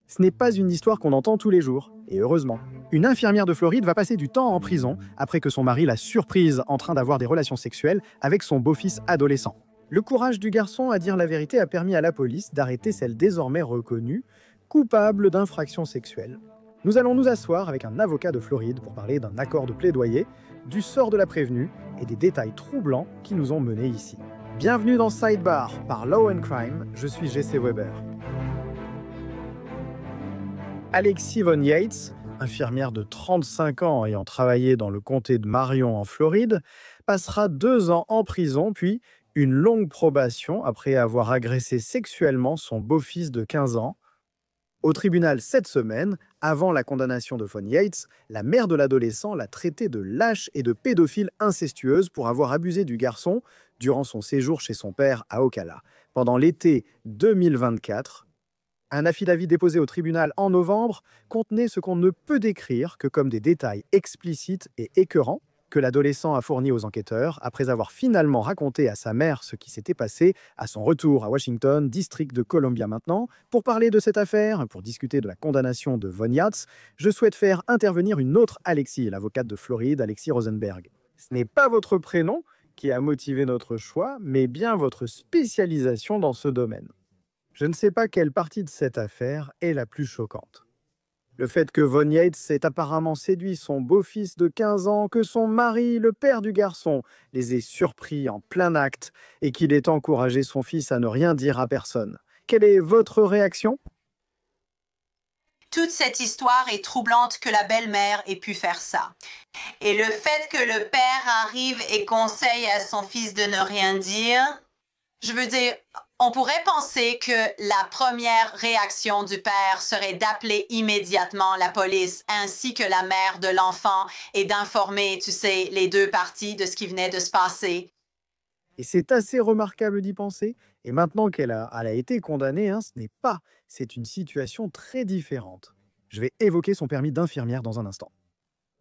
Ce n'est pas une histoire qu'on entend tous les jours, et heureusement. Une infirmière de Floride va passer du temps en prison après que son mari l'a surprise en train d'avoir des relations sexuelles avec son beau-fils adolescent. Le courage du garçon à dire la vérité a permis à la police d'arrêter celle désormais reconnue coupable d'infraction sexuelle. Nous allons nous asseoir avec un avocat de Floride pour parler d'un accord de plaidoyer, du sort de la prévenue et des détails troublants qui nous ont menés ici. Bienvenue dans Sidebar par Law and Crime, je suis Jesse Weber. Alexis Von Yates, infirmière de 35 ans ayant travaillé dans le comté de Marion en Floride, passera 2 ans en prison puis une longue probation après avoir agressé sexuellement son beau-fils de 15 ans. Au tribunal cette semaine, avant la condamnation de Von Yates, la mère de l'adolescent l'a traité de lâche et de pédophile incestueuse pour avoir abusé du garçon durant son séjour chez son père à Ocala. Pendant l'été 2024, un affidavit déposé au tribunal en novembre contenait ce qu'on ne peut décrire que comme des détails explicites et écœurants que l'adolescent a fournis aux enquêteurs après avoir finalement raconté à sa mère ce qui s'était passé à son retour à Washington, district de Columbia maintenant. Pour parler de cette affaire, pour discuter de la condamnation de Von Yates, je souhaite faire intervenir une autre Alexis, l'avocate de Floride, Alexis Rosenberg. Ce n'est pas votre prénom qui a motivé notre choix, mais bien votre spécialisation dans ce domaine. Je ne sais pas quelle partie de cette affaire est la plus choquante. Le fait que Von Yates ait apparemment séduit son beau-fils de 15 ans, que son mari, le père du garçon, les ait surpris en plein acte et qu'il ait encouragé son fils à ne rien dire à personne. Quelle est votre réaction ? Toute cette histoire est troublante que la belle-mère ait pu faire ça. Et le fait que le père arrive et conseille à son fils de ne rien dire, je veux dire, on pourrait penser que la première réaction du père serait d'appeler immédiatement la police ainsi que la mère de l'enfant et d'informer, tu sais, les deux parties de ce qui venait de se passer. Et c'est assez remarquable d'y penser. Et maintenant qu'elle a été condamnée, ce n'est pas. C'est une situation très différente. Je vais évoquer son permis d'infirmière dans un instant.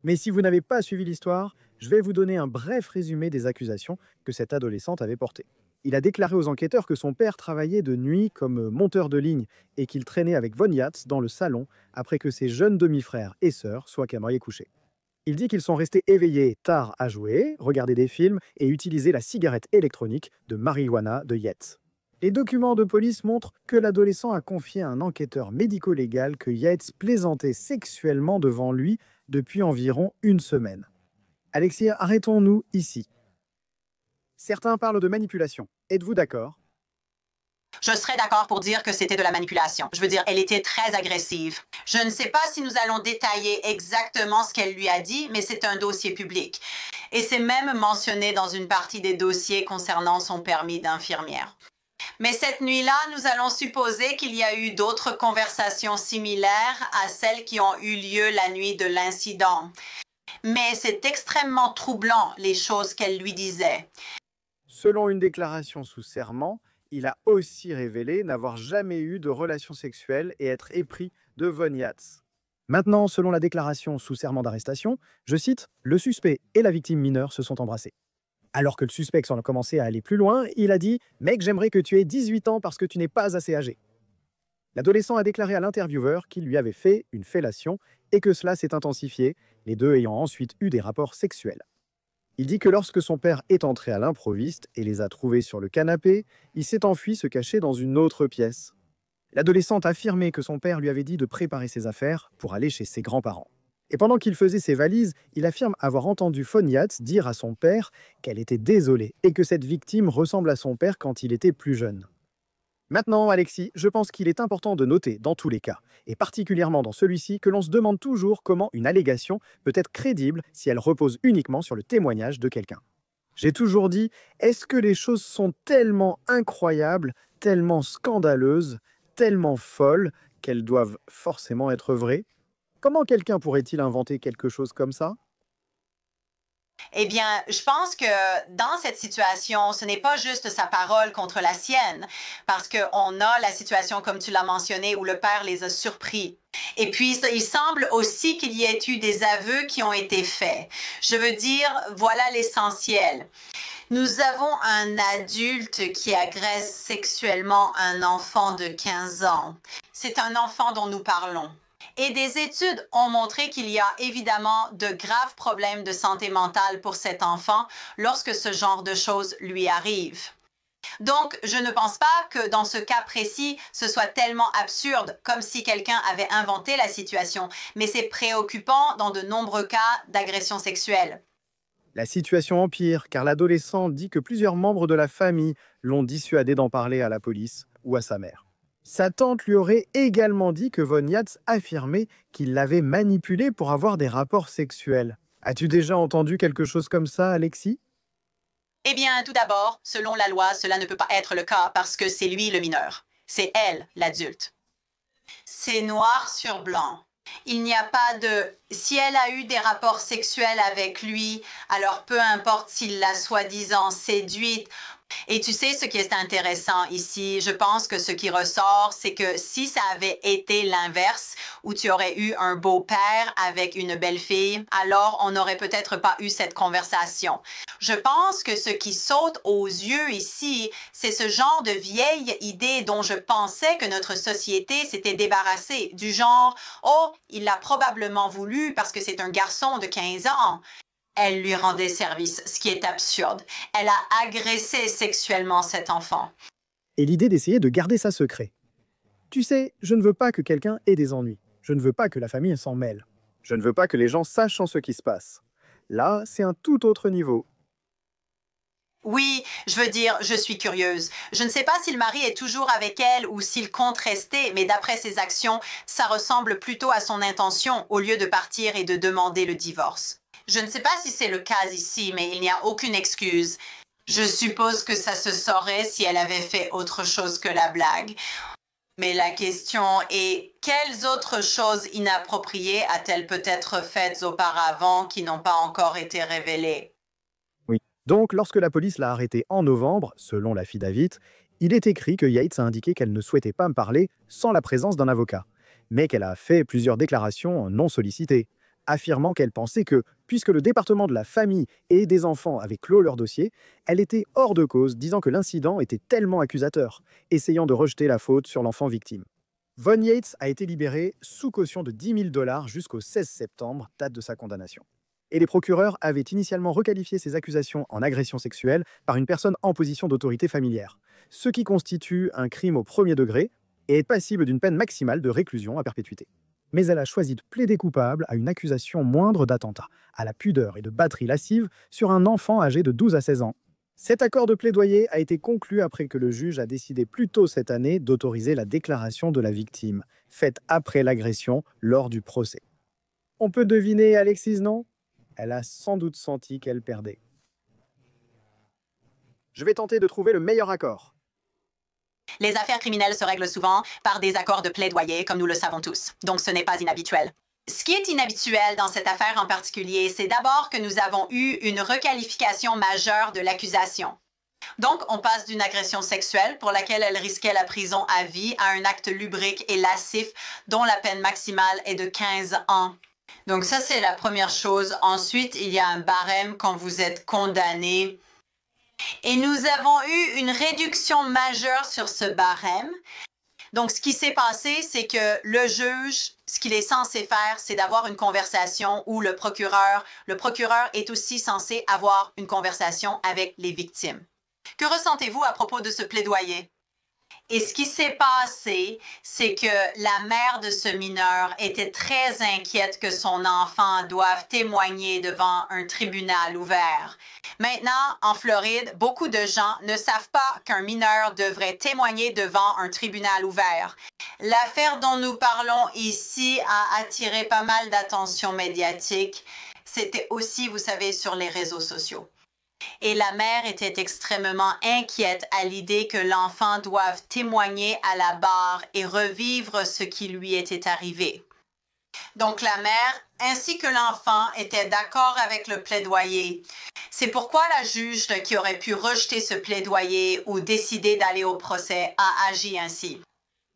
Mais si vous n'avez pas suivi l'histoire, je vais vous donner un bref résumé des accusations que cette adolescente avait portées. Il a déclaré aux enquêteurs que son père travaillait de nuit comme monteur de ligne et qu'il traînait avec Von Yates dans le salon après que ses jeunes demi-frères et sœurs soient cambriés couchés. Il dit qu'ils sont restés éveillés tard à jouer, regarder des films et utiliser la cigarette électronique de marijuana de Yates. Les documents de police montrent que l'adolescent a confié à un enquêteur médico-légal que Yates plaisantait sexuellement devant lui depuis environ 1 semaine. Alexis, arrêtons-nous ici. Certains parlent de manipulation. Êtes-vous d'accord ? Je serais d'accord pour dire que c'était de la manipulation. Je veux dire, elle était très agressive. Je ne sais pas si nous allons détailler exactement ce qu'elle lui a dit, mais c'est un dossier public. Et c'est même mentionné dans une partie des dossiers concernant son permis d'infirmière. Mais cette nuit-là, nous allons supposer qu'il y a eu d'autres conversations similaires à celles qui ont eu lieu la nuit de l'incident. Mais c'est extrêmement troublant, les choses qu'elle lui disait. Selon une déclaration sous serment, il a aussi révélé n'avoir jamais eu de relations sexuelles et être épris de Von Yates. Maintenant, selon la déclaration sous serment d'arrestation, je cite, « Le suspect et la victime mineure se sont embrassés ». Alors que le suspect s'en a commencé à aller plus loin, il a dit « Mec, j'aimerais que tu aies 18 ans parce que tu n'es pas assez âgé ». L'adolescent a déclaré à l'intervieweur qu'il lui avait fait une fellation et que cela s'est intensifié, les deux ayant ensuite eu des rapports sexuels. Il dit que lorsque son père est entré à l'improviste et les a trouvés sur le canapé, il s'est enfui se cacher dans une autre pièce. L'adolescente a affirmé que son père lui avait dit de préparer ses affaires pour aller chez ses grands-parents. Et pendant qu'il faisait ses valises, il affirme avoir entendu Von Yates dire à son père qu'elle était désolée et que cette victime ressemble à son père quand il était plus jeune. Maintenant, Alexis, je pense qu'il est important de noter dans tous les cas, et particulièrement dans celui-ci, que l'on se demande toujours comment une allégation peut être crédible si elle repose uniquement sur le témoignage de quelqu'un. J'ai toujours dit, est-ce que les choses sont tellement incroyables, tellement scandaleuses, tellement folles, qu'elles doivent forcément être vraies ? Comment quelqu'un pourrait-il inventer quelque chose comme ça ? Eh bien, je pense que dans cette situation, ce n'est pas juste sa parole contre la sienne, parce qu'on a la situation, comme tu l'as mentionné, où le père les a surpris. Et puis, il semble aussi qu'il y ait eu des aveux qui ont été faits. Je veux dire, voilà l'essentiel. Nous avons un adulte qui agresse sexuellement un enfant de 15 ans. C'est un enfant dont nous parlons. Et des études ont montré qu'il y a évidemment de graves problèmes de santé mentale pour cet enfant lorsque ce genre de choses lui arrive. Donc, je ne pense pas que dans ce cas précis, ce soit tellement absurde, comme si quelqu'un avait inventé la situation, mais c'est préoccupant dans de nombreux cas d'agression sexuelle. La situation empire car l'adolescent dit que plusieurs membres de la famille l'ont dissuadé d'en parler à la police ou à sa mère. Sa tante lui aurait également dit que Von Yatz affirmait qu'il l'avait manipulé pour avoir des rapports sexuels. As-tu déjà entendu quelque chose comme ça, Alexis? Eh bien, tout d'abord, selon la loi, cela ne peut pas être le cas parce que c'est lui le mineur. C'est elle l'adulte. C'est noir sur blanc. Il n'y a pas de si elle a eu des rapports sexuels avec lui, alors peu importe s'il l'a soi-disant séduite. Et tu sais ce qui est intéressant ici, je pense que ce qui ressort, c'est que si ça avait été l'inverse, où tu aurais eu un beau-père avec une belle-fille, alors on n'aurait peut-être pas eu cette conversation. Je pense que ce qui saute aux yeux ici, c'est ce genre de vieille idée dont je pensais que notre société s'était débarrassée, du genre « Oh, il l'a probablement voulu parce que c'est un garçon de 15 ans ». Elle lui rendait service, ce qui est absurde. Elle a agressé sexuellement cet enfant. Et l'idée d'essayer de garder ça secret. Tu sais, je ne veux pas que quelqu'un ait des ennuis. Je ne veux pas que la famille s'en mêle. Je ne veux pas que les gens sachent en ce qui se passe. Là, c'est un tout autre niveau. Oui, je veux dire, je suis curieuse. Je ne sais pas si le mari est toujours avec elle ou s'il compte rester, mais d'après ses actions, ça ressemble plutôt à son intention au lieu de partir et de demander le divorce. Je ne sais pas si c'est le cas ici, mais il n'y a aucune excuse. Je suppose que ça se saurait si elle avait fait autre chose que la blague. Mais la question est, quelles autres choses inappropriées a-t-elle peut-être faites auparavant qui n'ont pas encore été révélées? Oui. Donc, lorsque la police l'a arrêté en novembre, selon la fille il est écrit que Yates a indiqué qu'elle ne souhaitait pas me parler sans la présence d'un avocat, mais qu'elle a fait plusieurs déclarations non sollicitées, affirmant qu'elle pensait que, puisque le département de la famille et des enfants avait clos leur dossier, elle était hors de cause, disant que l'incident était tellement accusateur, essayant de rejeter la faute sur l'enfant victime. Von Yates a été libéré sous caution de $10 000 jusqu'au 16 septembre, date de sa condamnation. Et les procureurs avaient initialement requalifié ces accusations en agression sexuelle par une personne en position d'autorité familière, ce qui constitue un crime au premier degré et est passible d'une peine maximale de réclusion à perpétuité. Mais elle a choisi de plaider coupable à une accusation moindre d'attentat, à la pudeur et de batterie lascive sur un enfant âgé de 12 à 16 ans. Cet accord de plaidoyer a été conclu après que le juge a décidé plus tôt cette année d'autoriser la déclaration de la victime, faite après l'agression lors du procès. On peut deviner Alexis, non? Elle a sans doute senti qu'elle perdait. Je vais tenter de trouver le meilleur accord. Les affaires criminelles se règlent souvent par des accords de plaidoyer, comme nous le savons tous. Donc ce n'est pas inhabituel. Ce qui est inhabituel dans cette affaire en particulier, c'est d'abord que nous avons eu une requalification majeure de l'accusation. Donc, on passe d'une agression sexuelle pour laquelle elle risquait la prison à vie à un acte lubrique et lascif dont la peine maximale est de 15 ans. Donc ça, c'est la première chose. Ensuite, il y a un barème quand vous êtes condamné. Et nous avons eu une réduction majeure sur ce barème. Donc, ce qui s'est passé, c'est que le juge, ce qu'il est censé faire, c'est d'avoir une conversation où le procureur est aussi censé avoir une conversation avec les victimes. Que ressentez-vous à propos de ce plaidoyer? Et ce qui s'est passé, c'est que la mère de ce mineur était très inquiète que son enfant doive témoigner devant un tribunal ouvert. Maintenant, en Floride, beaucoup de gens ne savent pas qu'un mineur devrait témoigner devant un tribunal ouvert. L'affaire dont nous parlons ici a attiré pas mal d'attention médiatique. C'était aussi, vous savez, sur les réseaux sociaux. Et la mère était extrêmement inquiète à l'idée que l'enfant doive témoigner à la barre et revivre ce qui lui était arrivé. Donc la mère ainsi que l'enfant étaient d'accord avec le plaidoyer. C'est pourquoi la juge qui aurait pu rejeter ce plaidoyer ou décider d'aller au procès a agi ainsi.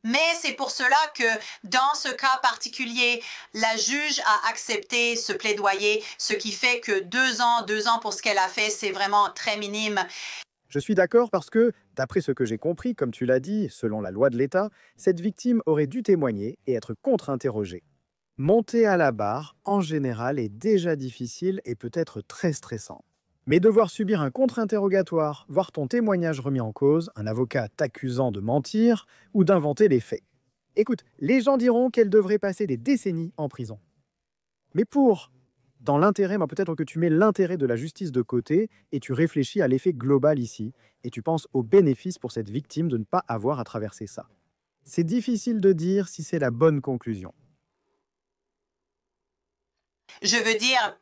Mais c'est pour cela que, dans ce cas particulier, la juge a accepté ce plaidoyer, ce qui fait que 2 ans pour ce qu'elle a fait, c'est vraiment très minime. Je suis d'accord parce que, d'après ce que j'ai compris, comme tu l'as dit, selon la loi de l'État, cette victime aurait dû témoigner et être contre-interrogée. Monter à la barre, en général, est déjà difficile et peut être très stressant. Mais devoir subir un contre-interrogatoire, voir ton témoignage remis en cause, un avocat t'accusant de mentir ou d'inventer les faits. Écoute, les gens diront qu'elle devrait passer des décennies en prison. Mais dans l'intérêt, peut-être que tu mets l'intérêt de la justice de côté et tu réfléchis à l'effet global ici, et tu penses aux bénéfices pour cette victime de ne pas avoir à traverser ça. C'est difficile de dire si c'est la bonne conclusion. Je veux dire,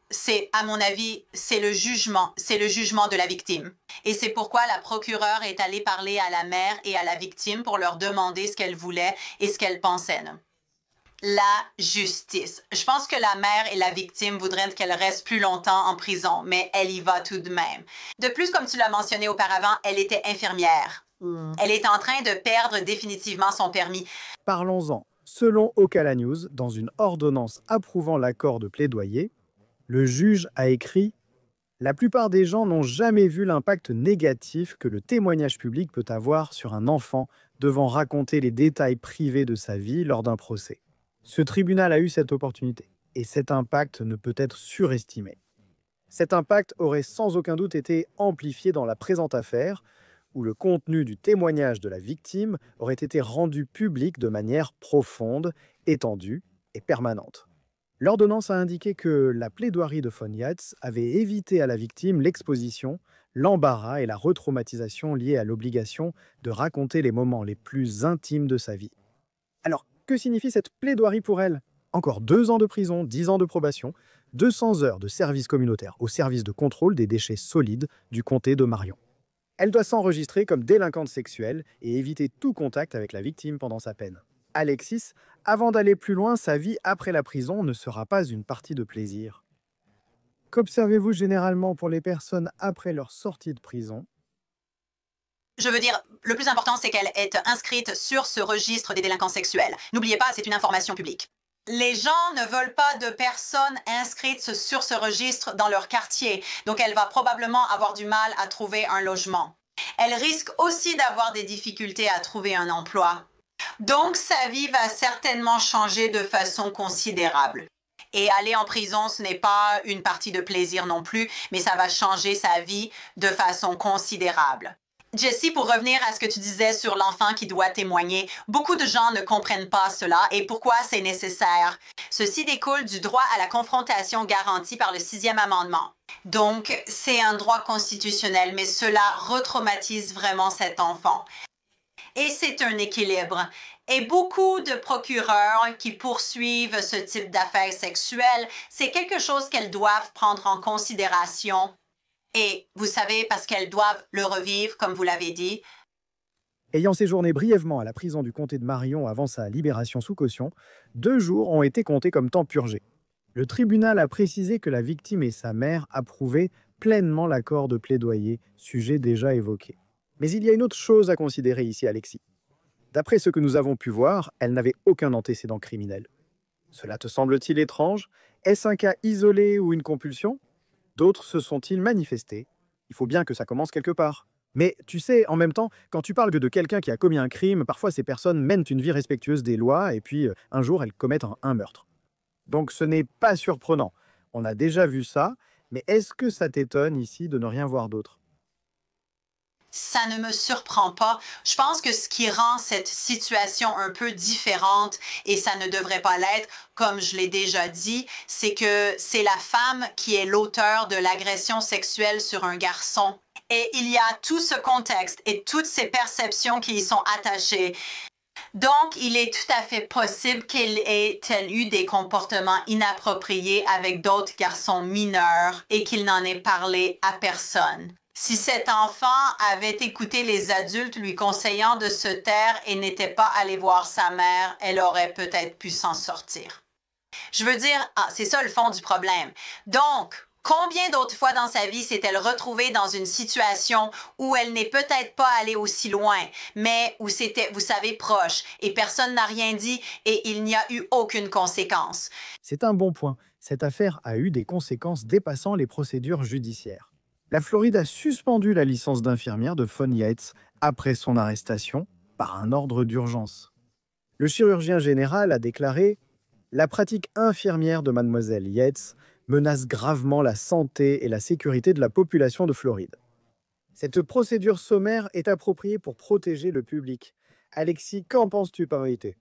à mon avis, c'est le jugement de la victime. Et c'est pourquoi la procureure est allée parler à la mère et à la victime pour leur demander ce qu'elle voulait et ce qu'elle pensait. La justice. Je pense que la mère et la victime voudraient qu'elle reste plus longtemps en prison, mais elle y va tout de même. De plus, comme tu l'as mentionné auparavant, elle était infirmière. Elle est en train de perdre définitivement son permis. Parlons-en. Selon Ocala News, dans une ordonnance approuvant l'accord de plaidoyer, le juge a écrit « La plupart des gens n'ont jamais vu l'impact négatif que le témoignage public peut avoir sur un enfant devant raconter les détails privés de sa vie lors d'un procès. Ce tribunal a eu cette opportunité, et cet impact ne peut être surestimé. Cet impact aurait sans aucun doute été amplifié dans la présente affaire, où le contenu du témoignage de la victime aurait été rendu public de manière profonde, étendue et permanente. L'ordonnance a indiqué que la plaidoirie de von Yatz avait évité à la victime l'exposition, l'embarras et la retraumatisation liés à l'obligation de raconter les moments les plus intimes de sa vie. Alors, que signifie cette plaidoirie pour elle? Encore 2 ans de prison, 10 ans de probation, 200 heures de service communautaire au service de contrôle des déchets solides du comté de Marion. Elle doit s'enregistrer comme délinquante sexuelle et éviter tout contact avec la victime pendant sa peine. Alexis, avant d'aller plus loin, sa vie après la prison ne sera pas une partie de plaisir. Qu'observez-vous généralement pour les personnes après leur sortie de prison? Je veux dire, le plus important, c'est qu'elle est inscrite sur ce registre des délinquants sexuels. N'oubliez pas, c'est une information publique. Les gens ne veulent pas de personnes inscrites sur ce registre dans leur quartier, donc elle va probablement avoir du mal à trouver un logement. Elle risque aussi d'avoir des difficultés à trouver un emploi. Donc sa vie va certainement changer de façon considérable. Et aller en prison, ce n'est pas une partie de plaisir non plus, mais ça va changer sa vie de façon considérable. Jessie, pour revenir à ce que tu disais sur l'enfant qui doit témoigner, beaucoup de gens ne comprennent pas cela et pourquoi c'est nécessaire. Ceci découle du droit à la confrontation garanti par le 6e amendement. Donc, c'est un droit constitutionnel, mais cela retraumatise vraiment cet enfant. Et c'est un équilibre. Et beaucoup de procureurs qui poursuivent ce type d'affaires sexuelles, c'est quelque chose qu'elles doivent prendre en considération. Et vous savez, parce qu'elles doivent le revivre, comme vous l'avez dit. Ayant séjourné brièvement à la prison du comté de Marion avant sa libération sous caution, 2 jours ont été comptés comme temps purgé. Le tribunal a précisé que la victime et sa mère approuvaient pleinement l'accord de plaidoyer, sujet déjà évoqué. Mais il y a une autre chose à considérer ici, Alexis. D'après ce que nous avons pu voir, elle n'avait aucun antécédent criminel. Cela te semble-t-il étrange? Est-ce un cas isolé ou une compulsion? D'autres se sont-ils manifestés? Il faut bien que ça commence quelque part. Mais tu sais, en même temps, quand tu parles de quelqu'un qui a commis un crime, parfois ces personnes mènent une vie respectueuse des lois et puis un jour elles commettent un meurtre. Donc ce n'est pas surprenant. On a déjà vu ça, mais est-ce que ça t'étonne ici de ne rien voir d'autre? Ça ne me surprend pas. Je pense que ce qui rend cette situation un peu différente, et ça ne devrait pas l'être, comme je l'ai déjà dit, c'est que c'est la femme qui est l'auteur de l'agression sexuelle sur un garçon. Et il y a tout ce contexte et toutes ces perceptions qui y sont attachées. Donc, il est tout à fait possible qu'elle ait eu des comportements inappropriés avec d'autres garçons mineurs et qu'il n'en ait parlé à personne. Si cet enfant avait écouté les adultes lui conseillant de se taire et n'était pas allé voir sa mère, elle aurait peut-être pu s'en sortir. Je veux dire, c'est ça le fond du problème. Donc, Combien d'autres fois dans sa vie s'est-elle retrouvée dans une situation où elle n'est peut-être pas allée aussi loin, mais où c'était, vous savez, proche, et personne n'a rien dit et il n'y a eu aucune conséquence? C'est un bon point. Cette affaire a eu des conséquences dépassant les procédures judiciaires. La Floride a suspendu la licence d'infirmière de Von Yates après son arrestation par un ordre d'urgence. Le chirurgien général a déclaré « La pratique infirmière de mademoiselle Yates menace gravement la santé et la sécurité de la population de Floride. » Cette procédure sommaire est appropriée pour protéger le public. Alexis, qu'en penses-tu par vérité?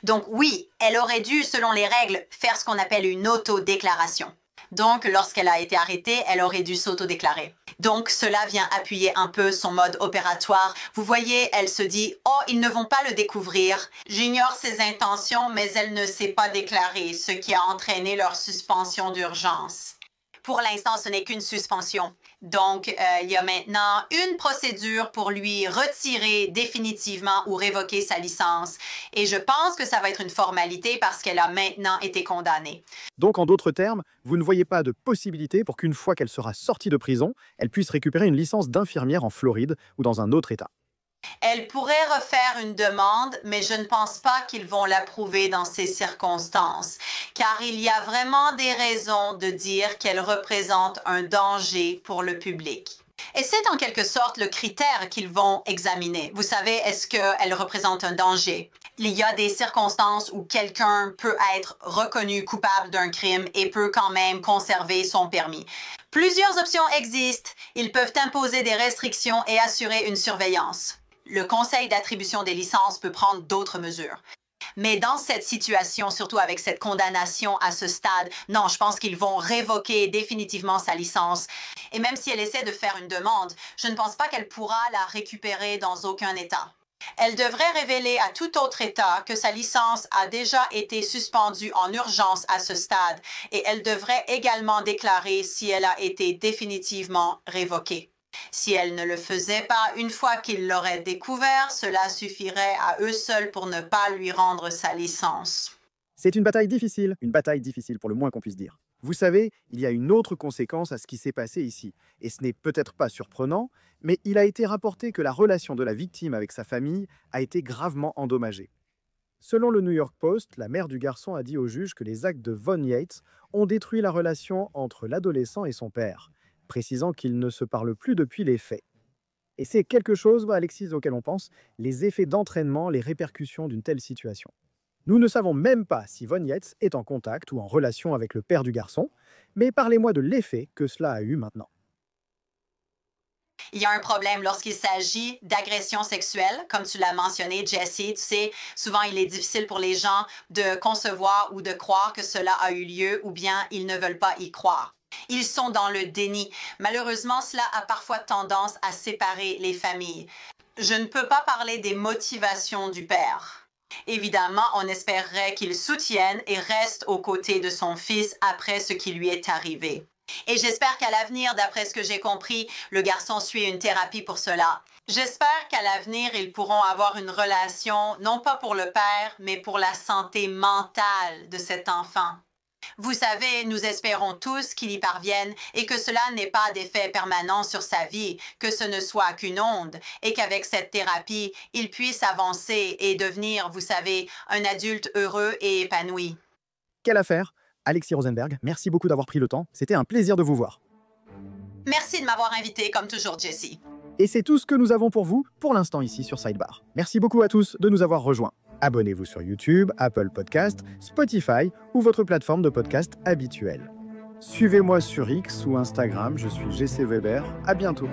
Donc oui, elle aurait dû, selon les règles, faire ce qu'on appelle une autodéclaration. Donc, lorsqu'elle a été arrêtée, elle aurait dû s'autodéclarer. Donc, cela vient appuyer un peu son mode opératoire. Vous voyez, elle se dit « Oh, ils ne vont pas le découvrir. J'ignore ses intentions, mais elle ne s'est pas déclarée, ce qui a entraîné leur suspension d'urgence. » Pour l'instant, ce n'est qu'une suspension. Donc, il y a maintenant une procédure pour lui retirer définitivement ou révoquer sa licence. Et je pense que ça va être une formalité parce qu'elle a maintenant été condamnée. Donc, en d'autres termes, vous ne voyez pas de possibilité pour qu'une fois qu'elle sera sortie de prison, elle puisse récupérer une licence d'infirmière en Floride ou dans un autre État. Elle pourrait refaire une demande, mais je ne pense pas qu'ils vont l'approuver dans ces circonstances, car il y a vraiment des raisons de dire qu'elle représente un danger pour le public. Et c'est en quelque sorte le critère qu'ils vont examiner. Vous savez, est-ce qu'elle représente un danger? Il y a des circonstances où quelqu'un peut être reconnu coupable d'un crime et peut quand même conserver son permis. Plusieurs options existent. Ils peuvent imposer des restrictions et assurer une surveillance. Le conseil d'attribution des licences peut prendre d'autres mesures. Mais dans cette situation, surtout avec cette condamnation à ce stade, non, je pense qu'ils vont révoquer définitivement sa licence. Et même si elle essaie de faire une demande, je ne pense pas qu'elle pourra la récupérer dans aucun État. Elle devrait révéler à tout autre État que sa licence a déjà été suspendue en urgence à ce stade et elle devrait également déclarer si elle a été définitivement révoquée. Si elle ne le faisait pas une fois qu'ils l'auraient découvert, cela suffirait à eux seuls pour ne pas lui rendre sa licence. C'est une bataille difficile pour le moins qu'on puisse dire. Vous savez, il y a une autre conséquence à ce qui s'est passé ici, et ce n'est peut-être pas surprenant, mais il a été rapporté que la relation de la victime avec sa famille a été gravement endommagée. Selon le New York Post, la mère du garçon a dit au juge que les actes de Von Yates ont détruit la relation entre l'adolescent et son père, précisant qu'ils ne se parlent plus depuis les faits. Et c'est quelque chose, Alexis, auquel on pense, les effets d'entraînement, les répercussions d'une telle situation. Nous ne savons même pas si Von Yates est en contact ou en relation avec le père du garçon, mais parlez-moi de l'effet que cela a eu maintenant. Il y a un problème lorsqu'il s'agit d'agression sexuelle, comme tu l'as mentionné, Jessie. Tu sais, souvent il est difficile pour les gens de concevoir ou de croire que cela a eu lieu ou bien ils ne veulent pas y croire. Ils sont dans le déni. Malheureusement, cela a parfois tendance à séparer les familles. Je ne peux pas parler des motivations du père. Évidemment, on espérerait qu'il soutienne et reste aux côtés de son fils après ce qui lui est arrivé. Et j'espère qu'à l'avenir, d'après ce que j'ai compris, le garçon suit une thérapie pour cela. J'espère qu'à l'avenir, ils pourront avoir une relation, non pas pour le père, mais pour la santé mentale de cet enfant. Vous savez, nous espérons tous qu'il y parvienne et que cela n'ait pas d'effet permanent sur sa vie, que ce ne soit qu'une onde et qu'avec cette thérapie, il puisse avancer et devenir, vous savez, un adulte heureux et épanoui. Quelle affaire! Alexis Rosenberg, merci beaucoup d'avoir pris le temps. C'était un plaisir de vous voir. Merci de m'avoir invité, comme toujours, Jessie. Et c'est tout ce que nous avons pour vous, pour l'instant ici sur Sidebar. Merci beaucoup à tous de nous avoir rejoints. Abonnez-vous sur YouTube, Apple Podcast, Spotify ou votre plateforme de podcast habituelle. Suivez-moi sur X ou Instagram, je suis GC Weber. À bientôt.